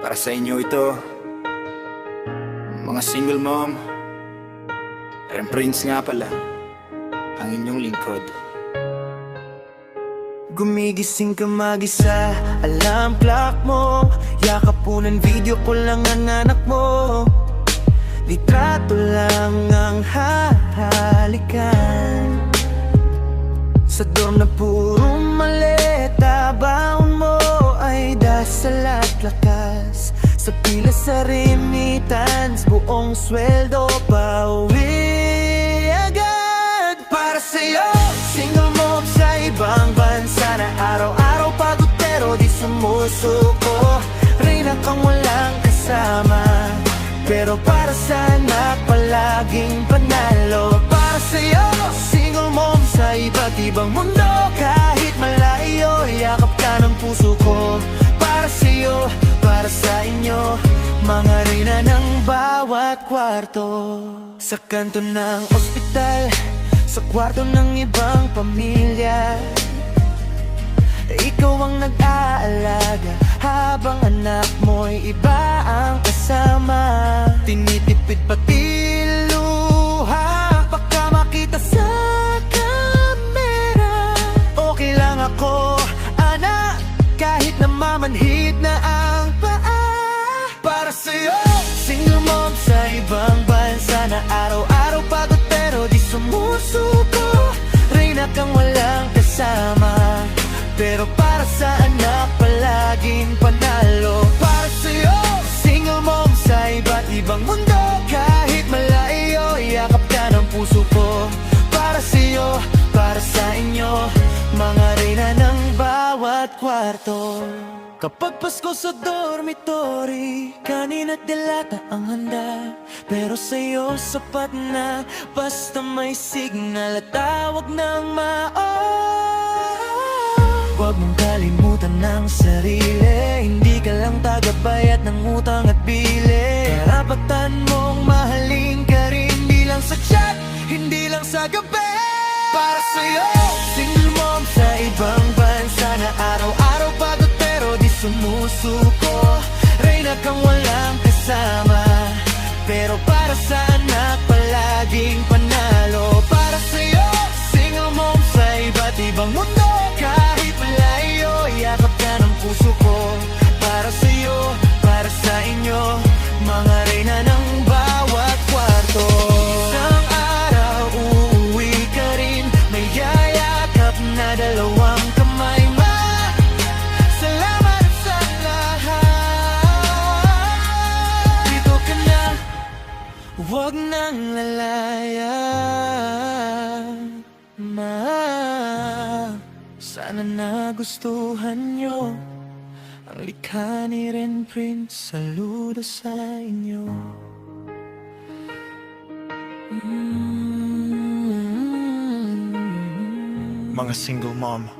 Para sa inyo ito, mga single mom. Aaron Prince nga pala, ang inyong lingkod. Gumigising ka mag-isa, alarm clock mo, yakapunan video ko lang ang anak mo. Litrato lang ang hahalikan. Sa dorm na puro maleta, baon mo ay dasal at lakas. Sa pila sa remittance, buong sweldo pauwi agad. Para sa'yo, single mom sa ibang bansa na araw-araw pagod pero di sumusuko. Reyna kang walang kasama, pero para sa anak palaging panalo. Para sa'yo, single mom sa iba't ibang mundo, kahit malayo, yakap ka ng puso ko. Para sa'yo, para sa inyo, mga reyna ng bawat kwarto. Sa kanto ng ospital, sa kwarto ng ibang pamilya, ikaw ang nag-aalaga, habang anak mo'y iba ang kasama. Tinitipid pati luha, baka makita sa kamera. Okay lang ako, anak, kahit namamanhid na ang paa. Para sa'yo, single mom sa ibang bansa na araw-araw pagod pero di sumusuko. Reyna kang walang kasama, pero para sa anak palaging panalo. Para sa'yo, single mom sa iba't ibang mundo, kahit malayo, yakap ka ng puso ko. Para sa'yo, para sa inyo, mga reyna ng bawat kwarto. Kapag Pasko sa dormitory, kanin at delata ang handa, pero sa'yo sapat na, basta may signal at tawag ng Huwag mong kalimutan ng sarili, hindi ka lang tagabayad ng utang at bili. Karapatan mong mahalin ka rin, hindi lang sa chat, hindi lang sa gabi. Para sa'yo, single mom sa ibang bansa na araw-araw pagod pero di sumusuko. Reyna kang walang kasama, pero para sa anak palaging panalo. Para sa'yo, single mom sa iba't ibang mundo, kahit malayo, yakap ka ng puso ko. Para sa'yo, para sa inyo, mga reyna ng bawat kwarto. Isang araw uuwi ka rin, may yayakap na dalawang kamay. Salamat sa lahat. Dito ka na, huwag nang lalaya. Sana nagustuhan nyo ang likha ni Ren Prince. Saludo sa inyo. Mga single mom,